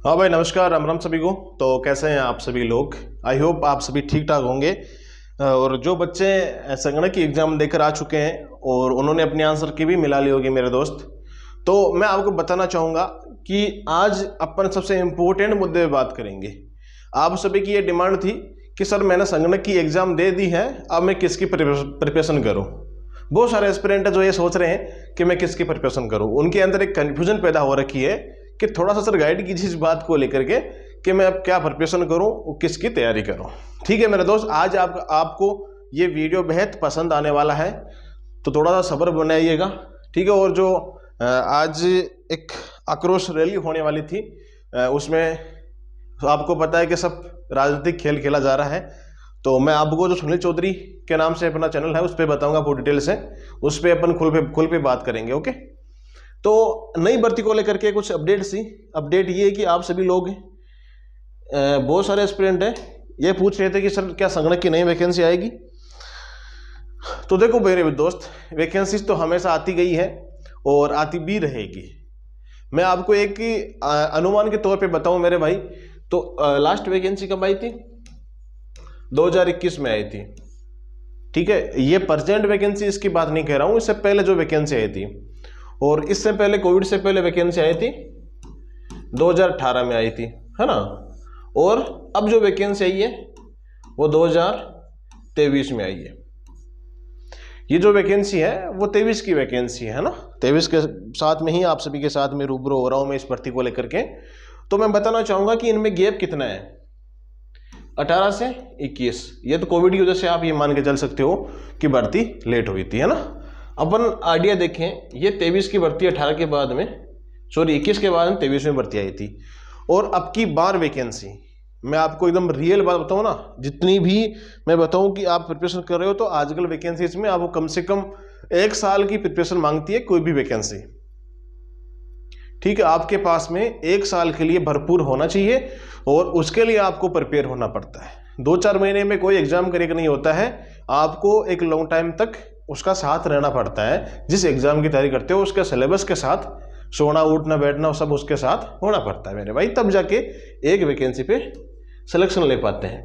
हाँ भाई, नमस्कार, राम राम सभी को। तो कैसे हैं आप सभी लोग? आई होप आप सभी ठीक ठाक होंगे। और जो बच्चे संगणक की एग्ज़ाम देकर आ चुके हैं और उन्होंने अपनी आंसर की भी मिला ली होगी मेरे दोस्त, तो मैं आपको बताना चाहूँगा कि आज अपन सबसे इम्पोर्टेंट मुद्दे पर बात करेंगे। आप सभी की ये डिमांड थी कि सर मैंने संगणक की एग्ज़ाम दे दी है, अब मैं किसकी प्रिपरेशन करूँ। बहुत सारे एस्पिरेंट है जो ये सोच रहे हैं कि मैं किसकी प्रिपरेशन करूँ। उनके अंदर एक कन्फ्यूजन पैदा हो रखी है कि थोड़ा सा सर गाइड कीजिए इस बात को लेकर के कि मैं अब क्या प्रिपरेशन करूं, किसकी तैयारी करूं। ठीक है मेरे दोस्त, आज आपको ये वीडियो बेहद पसंद आने वाला है, तो थोड़ा सा सब्र बनाइएगा। ठीक है। और जो आज एक आक्रोश रैली होने वाली थी, उसमें आपको पता है कि सब राजनीतिक खेल खेला जा रहा है, तो मैं आपको जो सुनील चौधरी के नाम से अपना चैनल है उस पर बताऊंगा पूरी डिटेल से, उस पर अपन खुल पे बात करेंगे। ओके। तो नई भर्ती को लेकर के कुछ अपडेट ये है कि आप सभी लोग बहुत सारे एस्पिरेंट हैं ये पूछ रहे थे कि सर क्या संगणक की नई वैकेंसी आएगी। तो देखो मेरे दोस्त, वैकेंसीज तो हमेशा आती गई है और आती भी रहेगी। मैं आपको एक अनुमान के तौर पे बताऊं मेरे भाई, तो लास्ट वैकेंसी कब आई थी? 2021 में आई थी। ठीक है, ये प्रेजेंट वैकेंसी इसकी बात नहीं कह रहा हूं, इससे पहले जो वैकेंसी आई थी, और इससे पहले कोविड से पहले वैकेंसी आई थी 2018 में आई थी, है ना। और अब जो वैकेंसी आई है वो 2023 में आई है। ये जो वैकेंसी है वो 23 की वैकेंसी है ना। 23 के साथ में ही आप सभी के साथ में रूबरू हो रहा हूं मैं इस भर्ती को लेकर के। तो मैं बताना चाहूंगा कि इनमें गैप कितना है, 18 से 21। ये तो कोविड की वजह से आप ये मान के चल सकते हो कि भर्ती लेट हुई थी, है ना। अपन आइडिया देखें, ये 23 की भर्ती 18 के बाद में, सॉरी 21 के बाद में 23 में भर्ती आई थी। और अब की बार वैकेंसी, मैं आपको एकदम रियल बात बताऊं ना, जितनी भी मैं बताऊं कि आप प्रिपरेशन कर रहे हो, तो आजकल वैकेंसीज में आपको कम से कम 1 साल की प्रिपरेशन मांगती है कोई भी वैकेंसी। ठीक है, आपके पास में 1 साल के लिए भरपूर होना चाहिए और उसके लिए आपको प्रिपेयर होना पड़ता है। 2-4 महीने में कोई एग्जाम करके नहीं होता है, आपको एक लॉन्ग टाइम तक उसका साथ रहना पड़ता है। जिस एग्जाम की तैयारी करते हो उसके सिलेबस के साथ, सोना उठना बैठना सब उसके साथ होना पड़ता है मेरे भाई, तब जाके एक वैकेंसी पे सिलेक्शन ले पाते हैं।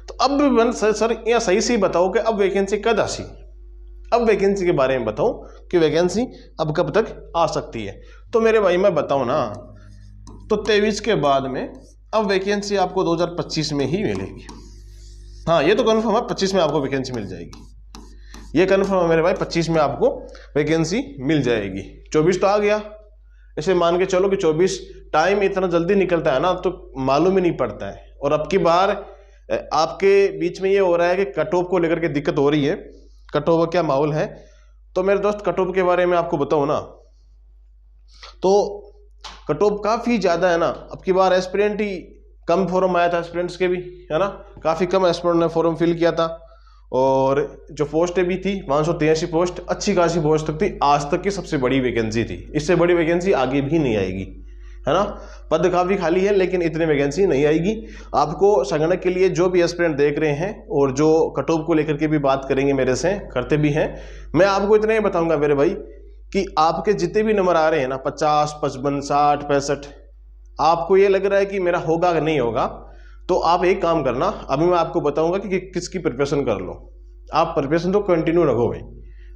तो अब सर यहाँ सही से बताओ कि अब वैकेंसी कब आसी, अब वैकेंसी के बारे में बताओ कि वैकेंसी अब कब तक आ सकती है। तो मेरे भाई मैं बताऊं ना, तो 23 के बाद में अब वैकेंसी आपको 2025 में ही मिलेगी। हाँ, ये तो कन्फर्म है, 25 में आपको वैकेंसी मिल जाएगी। ये कन्फर्म है मेरे भाई, 25 में आपको वैकेंसी मिल जाएगी। 24 तो आ गया, ऐसे मान के चलो कि 24, टाइम इतना जल्दी निकलता है ना तो मालूम ही नहीं पड़ता है। और अब की बार आपके बीच में ये हो रहा है कि कट ऑफ को लेकर के दिक्कत हो रही है। कट ऑफ का क्या माहौल है, तो मेरे दोस्त कट ऑफ के बारे में आपको बताऊं ना, तो कट ऑफ काफ़ी ज़्यादा है ना। अब की बार एस्पिरेंट ही कम फॉर्म आया था, एस्पिरेंट्स के भी, है ना, काफ़ी कम एस्पिरेंट ने फॉर्म फिल किया था। और जो पोस्टें भी थी 583 पोस्ट, अच्छी खासी पोस्ट तक थी, आज तक की सबसे बड़ी वैकेंसी थी। इससे बड़ी वैकेंसी आगे भी नहीं आएगी, है ना। पद काफ़ी खाली है लेकिन इतनी वैकेंसी नहीं आएगी। आपको संगणक के लिए जो भी एस्पिरेंट देख रहे हैं और जो कट ऑफ को लेकर के भी बात करेंगे मेरे से, करते भी हैं, मैं आपको इतना ही बताऊंगा मेरे भाई कि आपके जितने भी नंबर आ रहे हैं ना, 50, 55, 60, 65, आपको ये लग रहा है कि मेरा होगा कि नहीं होगा, तो आप एक काम करना, अभी मैं आपको बताऊंगा कि किसकी प्रिपरेशन कर लो। आप प्रिपरेशन तो कंटिन्यू रखो भाई,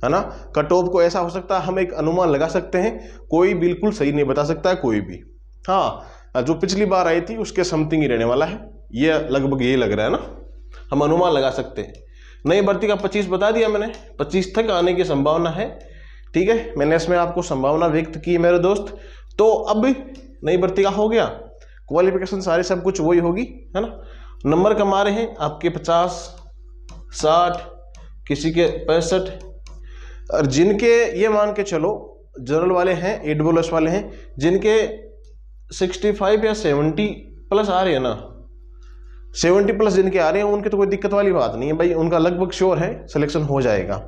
है ना। कट ऑफ को ऐसा हो सकता है, हम एक अनुमान लगा सकते हैं, कोई बिल्कुल सही नहीं बता सकता है कोई भी। हाँ, जो पिछली बार आई थी उसके समथिंग ही रहने वाला है, ये लगभग यही लग रहा है ना, हम अनुमान लगा सकते हैं। नई भर्ती का 25 बता दिया मैंने, 25 तक आने की संभावना है। ठीक है, मैंने इसमें आपको संभावना व्यक्त की मेरे दोस्त। तो अब नई भर्ती का हो गया, क्वालिफिकेशन सारी सब कुछ वही होगी, है ना। नंबर कमा रहे हैं आपके 50, 60, किसी के 65, और जिनके ये मान के चलो जनरल वाले हैं, AWS वाले हैं, जिनके 65 या 70 प्लस आ रहे हैं ना, 70 प्लस जिनके आ रहे हैं, उनके तो कोई दिक्कत वाली बात नहीं है भाई, उनका लगभग श्योर है सिलेक्शन हो जाएगा।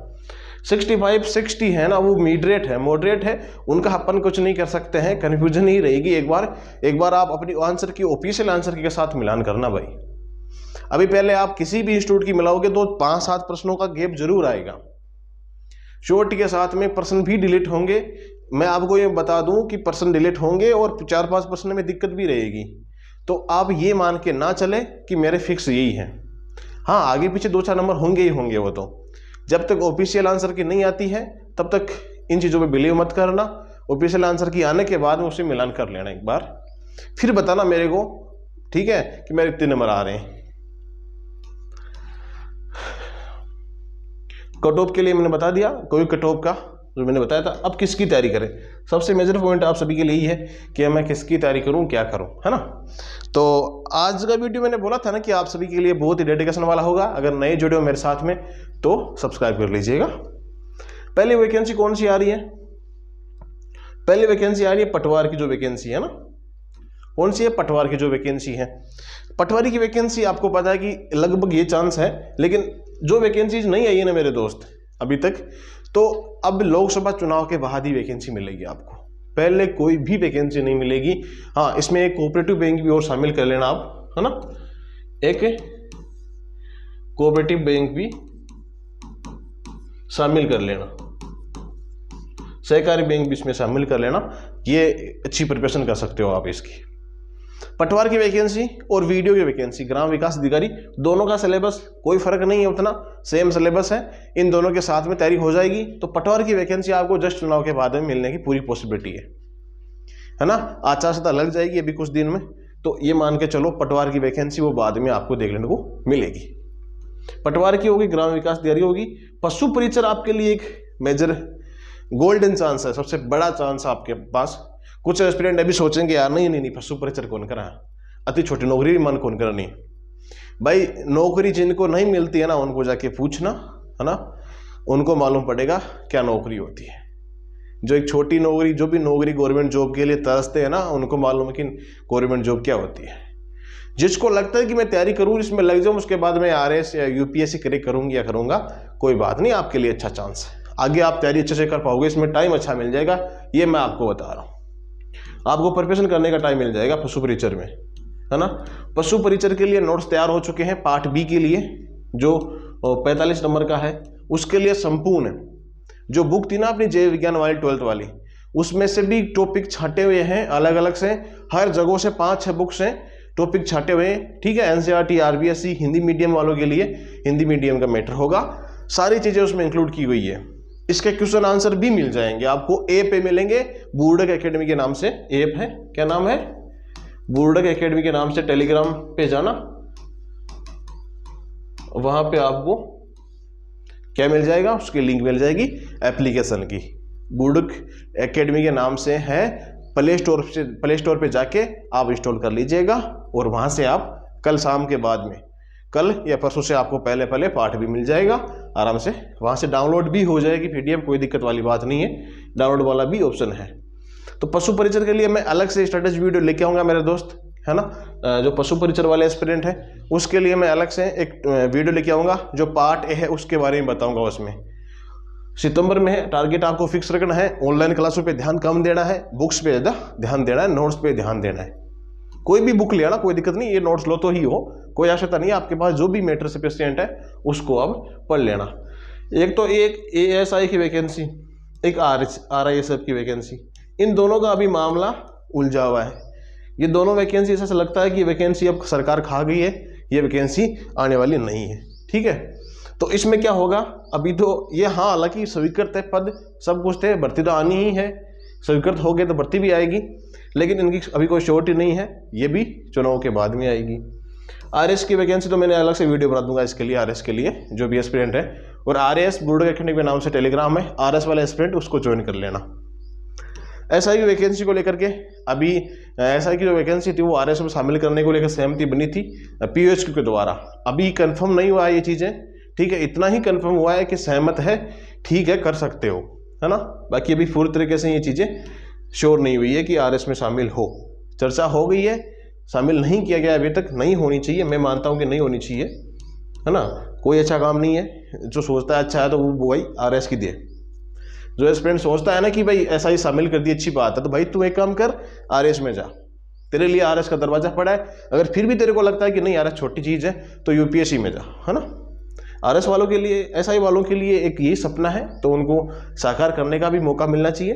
65, 60 है ना, वो मॉडरेट है, उनका अपन कुछ नहीं कर सकते हैं, कन्फ्यूजन ही रहेगी। एक बार आप अपनी आंसर की ऑफिशियल आंसर के साथ मिलान करना भाई। अभी पहले आप किसी भी इंस्टीट्यूट की मिलाओगे तो 5-7 प्रश्नों का गैप जरूर आएगा। शॉर्ट के साथ में प्रश्न भी डिलीट होंगे। मैं आपको ये बता दूं कि प्रश्न डिलीट होंगे और 4-5 प्रश्न में दिक्कत भी रहेगी। तो आप ये मान के ना चले कि मेरे फिक्स यही है। हाँ, आगे पीछे 2-4 नंबर होंगे ही होंगे, वो तो जब तक ऑफिशियल आंसर की नहीं आती है तब तक इन चीज़ों पे बिलीव मत करना। ऑफिशियल आंसर की आने के बाद में उससे मिलान कर लेना एक बार, फिर बताना मेरे को, ठीक है, कि मेरे कितने नंबर आ रहे हैं। कट ऑफ के लिए मैंने बता दिया, कोई कट ऑफ का जो मैंने बताया था। अब किसकी तैयारी करें, सबसे मेजर पॉइंट आप सभी के लिए ही है कि मैं किसकी तैयारी करूं, क्या करूं, है ना। तो आज का वीडियो मैंने बोला था ना कि आप सभी के लिए बहुत ही डेडिकेशन वाला होगा। अगर नए जुड़े हो मेरे साथ में तो सब्सक्राइब कर लीजिएगा। पहली वैकेंसी कौन सी आ रही है? पहली वैकेंसी आ रही है पटवार की जो वैकेंसी है ना। कौन सी है? पटवार की जो वैकेंसी है। पटवारी की वैकेंसी आपको पता है कि लगभग ये चांस है, लेकिन जो वैकेंसीज नहीं आई है ना मेरे दोस्त अभी तक, तो अब लोकसभा चुनाव के बाद ही वैकेंसी मिलेगी आपको, पहले कोई भी वैकेंसी नहीं मिलेगी। हाँ, इसमें एक कोऑपरेटिव बैंक भी और शामिल कर लेना आप, है ना, एक कोऑपरेटिव बैंक भी शामिल कर लेना, सहकारी बैंक भी इसमें शामिल कर लेना। ये अच्छी प्रिपरेशन कर सकते हो आप इसकी। पटवार की वैकेंसी और वीडियो की वैकेंसी, ग्राम विकास अधिकारी, दोनों का सिलेबस कोई फर्क नहीं है, उतना सेम सिलेबस है। इन दोनों के साथ में तैयारी हो जाएगी तो पटवार की वैकेंसी आपको जस्ट चुनाव के बाद में मिलने की पूरी पॉसिबिलिटी है ना। आचार संहिता लग जाएगी अभी कुछ दिन में, तो ये मान के चलो पटवार की वैकेंसी वो बाद में आपको देखने को मिलेगी। पटवार की होगी, ग्राम विकास अधिकारी होगी। पशु परिचर आपके लिए एक मेजर गोल्डन चांस है, सबसे बड़ा चांस आपके पास। कुछ एस्पिरेंट अभी सोचेंगे यार नहीं पशु परिचर कौन करा, अति छोटी नौकरी भी मन कौन करनी। भाई नौकरी जिनको नहीं मिलती है ना उनको जाके पूछना, है ना, उनको मालूम पड़ेगा क्या नौकरी होती है। जो एक छोटी नौकरी, जो भी नौकरी गवर्नमेंट जॉब के लिए तरसते हैं ना, उनको मालूम है कि गवर्नमेंट जॉब क्या होती है। जिसको लगता है कि मैं तैयारी करूँ, इसमें लग जाऊँ, उसके बाद मैं RS या UPSC क्रैक करूँगी या करूँगा, कोई बात नहीं, आपके लिए अच्छा चांस है। आगे आप तैयारी अच्छे से कर पाओगे, इसमें टाइम अच्छा मिल जाएगा, ये मैं आपको बता रहा हूँ। आपको प्रिपरेशन करने का टाइम मिल जाएगा पशु परिचर में, है ना। पशु परिचर के लिए नोट्स तैयार हो चुके हैं। पार्ट बी के लिए जो 45 नंबर का है, उसके लिए संपूर्ण जो बुक थी ना अपनी जैव विज्ञान वाली 12th वाली, उसमें से भी टॉपिक छाटे हुए हैं अलग अलग से, हर जगहों से 5-6 बुक्स हैं, टॉपिक छाटे हुए हैं, ठीक है। NCERT RBSC हिंदी मीडियम वालों के लिए हिंदी मीडियम का मैटर होगा, सारी चीज़ें उसमें इंक्लूड की गई है। इसके क्वेश्चन आंसर भी मिल जाएंगे आपको, ऐप पे मिलेंगे, बूर्डक एकेडमी के नाम से ऐप है। क्या नाम है? बूर्डक एकेडमी के नाम से टेलीग्राम पे जाना, वहां पे आपको क्या मिल जाएगा, उसकी लिंक मिल जाएगी एप्लीकेशन की। बूर्डक एकेडमी के नाम से है, प्ले स्टोर पे जाके आप इंस्टॉल कर लीजिएगा, और वहां से आप कल शाम के बाद में, कल या परसों से आपको पहले पाठ भी मिल जाएगा आराम से, वहाँ से डाउनलोड भी हो जाएगी PDF, कोई दिक्कत वाली बात नहीं है, डाउनलोड वाला भी ऑप्शन है। तो पशु परिचर के लिए मैं अलग से स्ट्रेटेजी वीडियो लेके आऊँगा मेरे दोस्त, है ना। जो पशु परिचर वाले एस्पिरेंट है उसके लिए मैं अलग से एक वीडियो लेके आऊँगा, जो पार्ट A है उसके बारे में बताऊँगा। उसमें सितंबर में है, टारगेट आपको फिक्स रखना है, ऑनलाइन क्लासों पे ध्यान कम देना है, बुक्स पे ज़्यादा ध्यान देना है, नोट्स पे ध्यान देना है। कोई भी बुक ले आना, कोई दिक्कत नहीं, ये नोट्स लो तो ही हो, कोई आवश्यकता नहीं है। आपके पास जो भी मैटर से पेशेंट है उसको अब पढ़ लेना। एक तो एक ASI की वैकेंसी, एक RISF की वैकेंसी, इन दोनों का अभी मामला उलझा हुआ है। ये दोनों वैकेंसी ऐसा लगता है कि वैकेंसी अब सरकार खा गई है, ये वैकेंसी आने वाली नहीं है, ठीक है। तो इसमें क्या होगा, अभी तो ये, हाँ, हालांकि स्वीकृत है पद, सब कुछ है, भर्ती तो आनी ही है, स्वीकृत हो गए तो भर्ती भी आएगी, लेकिन इनकी अभी कोई श्योरिटी नहीं है, ये भी चुनाव के बाद में आएगी। RS की वैकेंसी तो मैंने अलग से वीडियो बना दूंगा इसके लिए, RS के लिए जो भी एस्पिरेंट है। और RAS बूर्डक एकेडमी के नाम से टेलीग्राम है, RS वाला एस्पिरेंट उसको ज्वाइन कर लेना। SI की वैकेंसी को लेकर के अभी SI की जो वैकेंसी थी वो RS में शामिल करने को लेकर सहमति बनी थी POHQ के द्वारा। अभी कंफर्म नहीं हुआ है ये चीज़ें, ठीक है, इतना ही कंफर्म हुआ है कि सहमत है, ठीक है, कर सकते हो, है ना। बाकी अभी पूरी तरीके से ये चीज़ें श्योर नहीं हुई है कि RS में शामिल हो। चर्चा हो गई है, शामिल नहीं किया गया अभी तक, नहीं होनी चाहिए, मैं मानता हूँ कि नहीं होनी चाहिए, है ना। कोई अच्छा काम नहीं है, जो सोचता है अच्छा है तो वो भाई RS की दे। जो एस्पिरेंट सोचता है ना कि भाई ऐसा ही शामिल कर दी अच्छी बात है, तो भाई तू एक काम कर, RS में जा, तेरे लिए RS का दरवाजा पड़ा है। अगर फिर भी तेरे को लगता है कि नहीं RS छोटी चीज़ है तो UPSC में जा, है ना। RS वालों के लिए, SI वालों के लिए एक यही सपना है, तो उनको साकार करने का भी मौका मिलना चाहिए।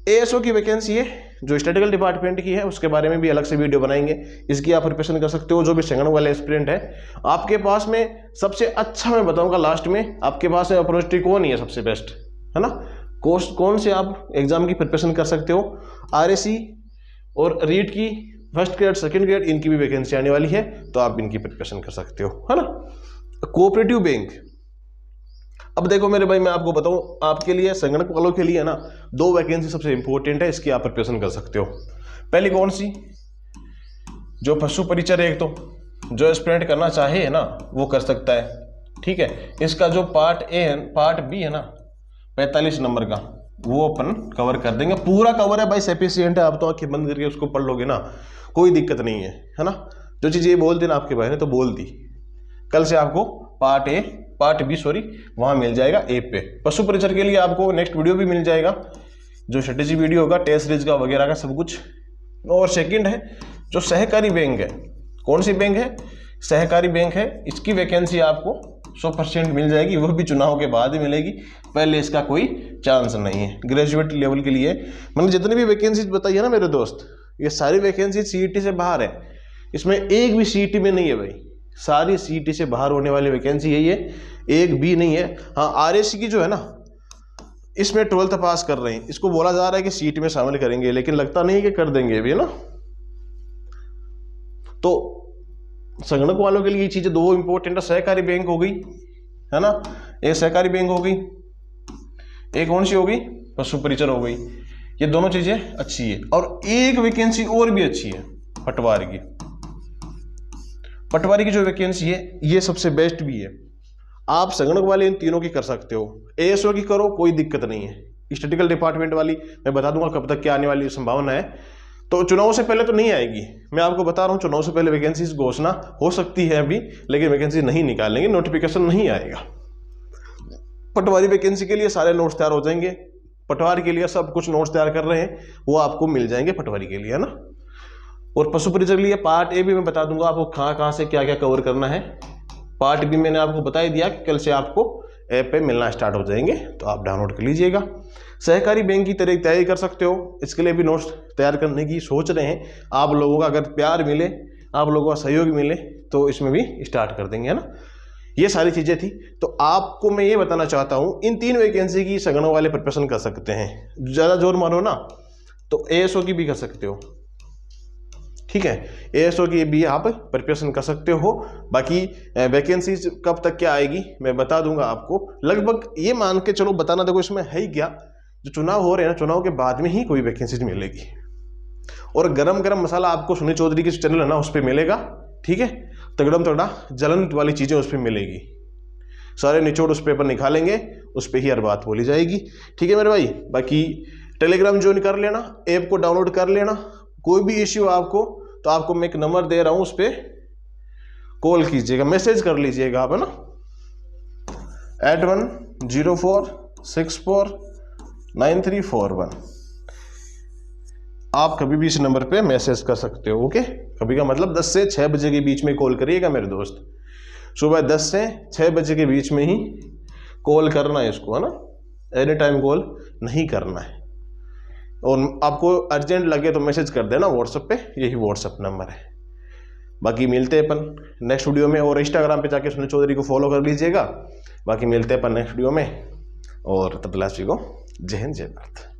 एएसओ की वैकेंसी है जो स्टैटिकल डिपार्टमेंट की है, उसके बारे में भी अलग से वीडियो बनाएंगे, इसकी आप प्रिपरेशन कर सकते हो। जो भी संगणक वाले एस्पिरेंट है, आपके पास में सबसे अच्छा मैं बताऊंगा लास्ट में, आपके पास में अप्रोच कौन ही है सबसे बेस्ट, है ना, कौन से आप एग्जाम की प्रिपरेशन कर सकते हो। आरएसी और रीट की फर्स्ट ग्रेड सेकंड ग्रेड इनकी भी वैकेंसी आने वाली है, तो आप इनकी प्रिपरेशन कर सकते हो, है ना। कोऑपरेटिव बैंक, अब देखो मेरे भाई, मैं आपको बताऊं, आपके लिए संगणक वालों के लिए है ना, 2 वैकेंसी सबसे इंपॉर्टेंट है, इसकी आप प्रिपरेशन कर सकते हो। पहली कौन सी, जो पशु परिचर, एक तो जो एस्पिरेंट करना चाहे है ना वो कर सकता है, ठीक है। इसका जो पार्ट ए है, पार्ट बी है ना 45 नंबर का, वो अपन कवर कर देंगे, पूरा कवर है भाई, सफिशिएंट है। आप तो आंखें बंद करके उसको पढ़ लोगे ना, कोई दिक्कत नहीं है ना। जो चीज़ ये बोल दी ना आपके भाई ने तो बोल दी, कल से आपको पार्ट बी वहाँ मिल जाएगा ए पे। पशु परिचर के लिए आपको नेक्स्ट वीडियो भी मिल जाएगा, जो स्ट्रेटेजी वीडियो होगा, टेस्ट सीरीज का वगैरह का सब कुछ। और सेकंड है जो सहकारी बैंक है, कौन सी बैंक है, सहकारी बैंक है, इसकी वैकेंसी आपको 100% मिल जाएगी, वो भी चुनाव के बाद ही मिलेगी, पहले इसका कोई चांस नहीं है। ग्रेजुएट लेवल के लिए मैंने जितनी भी वैकेंसीज बताई है ना मेरे दोस्त, ये सारी वैकेंसी सीईटी से बाहर है, इसमें एक भी सीईटी में नहीं है भाई, सारी सीईटी से बाहर होने वाली वैकेंसी यही है, एक भी नहीं है। हाँ, आरएसी की जो है ना, इसमें 12th पास कर रहे हैं, इसको बोला जा रहा है कि सीट में शामिल करेंगे, लेकिन लगता नहीं कि कर देंगे अभी, है ना। तो संगणक वालों के लिए ये चीजें 2 इंपॉर्टेंट है, सहकारी बैंक हो गई, है ना, एक सहकारी बैंक हो गई, एक कौन सी हो गई, पशु परिचर हो गई। ये दोनों चीजें अच्छी है। और एक वैकेंसी और भी अच्छी है, पटवारी की। पटवारी की जो वैकेंसी है ये सबसे बेस्ट भी है। आप संगणक वाले इन तीनों की कर सकते हो, एएसओ की करो कोई दिक्कत नहीं है, स्टैटिकल डिपार्टमेंट वाली मैं बता दूंगा कब तक क्या आने वाली संभावना है। तो चुनाव से पहले तो नहीं आएगी, मैं आपको बता रहा हूँ, चुनाव से पहले वैकेंसी घोषणा हो सकती है अभी, लेकिन वैकेंसी नहीं निकालेंगे, नोटिफिकेशन नहीं आएगा। पटवारी वैकेंसी के लिए सारे नोट्स तैयार हो जाएंगे, पटवारी के लिए सब कुछ नोट्स तैयार कर रहे हैं, वो आपको मिल जाएंगे पटवारी के लिए, है ना। और पशु परिचर के लिए पार्ट ए भी मैं बता दूंगा आपको, कहाँ से क्या क्या कवर करना है। पार्ट बी मैंने आपको बता ही दिया कि कल से आपको ऐप पे मिलना स्टार्ट हो जाएंगे, तो आप डाउनलोड कर लीजिएगा। सहकारी बैंक की तैयारी कर सकते हो, इसके लिए भी नोट्स तैयार करने की सोच रहे हैं। आप लोगों का अगर प्यार मिले, आप लोगों का सहयोग मिले, तो इसमें भी स्टार्ट कर देंगे, है ना। ये सारी चीज़ें थी। तो आपको मैं ये बताना चाहता हूँ, इन 3 वैकेंसी की संगणक वाले प्रिपरेशन कर सकते हैं। ज़्यादा जोर मारो ना तो एएसओ की भी कर सकते हो, ठीक है, एएसओ की भी आप प्रिपरेशन कर सकते हो। बाकी वैकेंसी कब तक क्या आएगी मैं बता दूंगा आपको, लगभग ये मान के चलो, बताना देखो इसमें है ही क्या, जो चुनाव हो रहे हैं ना, चुनाव के बाद में ही कोई वैकेंसी मिलेगी। और गरम गरम मसाला आपको सुनील चौधरी के चैनल है ना उस पर मिलेगा, ठीक है, तगड़म तगड़ा जलन वाली चीज़ें उस पर मिलेगी, सारे निचोड़ उस पर निकालेंगे, उस पर ही हर बात बोली जाएगी, ठीक है मेरे भाई। बाकी टेलीग्राम ज्वाइन कर लेना, ऐप को डाउनलोड कर लेना, कोई भी इश्यू आपको तो आपको मैं एक नंबर दे रहा हूं, उस पर कॉल कीजिएगा, मैसेज कर लीजिएगा आप, है ना, 8104649341। आप कभी भी इस नंबर पे मैसेज कर सकते हो, ओके। कभी का मतलब 10 से 6 बजे के बीच में कॉल करिएगा मेरे दोस्त, सुबह 10 से 6 बजे के बीच में ही कॉल करना है इसको, है ना, एनी टाइम कॉल नहीं करना है। और आपको अर्जेंट लगे तो मैसेज कर देना व्हाट्सएप पे, यही व्हाट्सएप नंबर है। बाकी मिलते हैं अपन नेक्स्ट वीडियो में, और इंस्टाग्राम पे जाके सुनील चौधरी को फॉलो कर लीजिएगा। बाकी मिलते हैं अपन नेक्स्ट वीडियो में, और तब तक को जय हिंद जय भारत।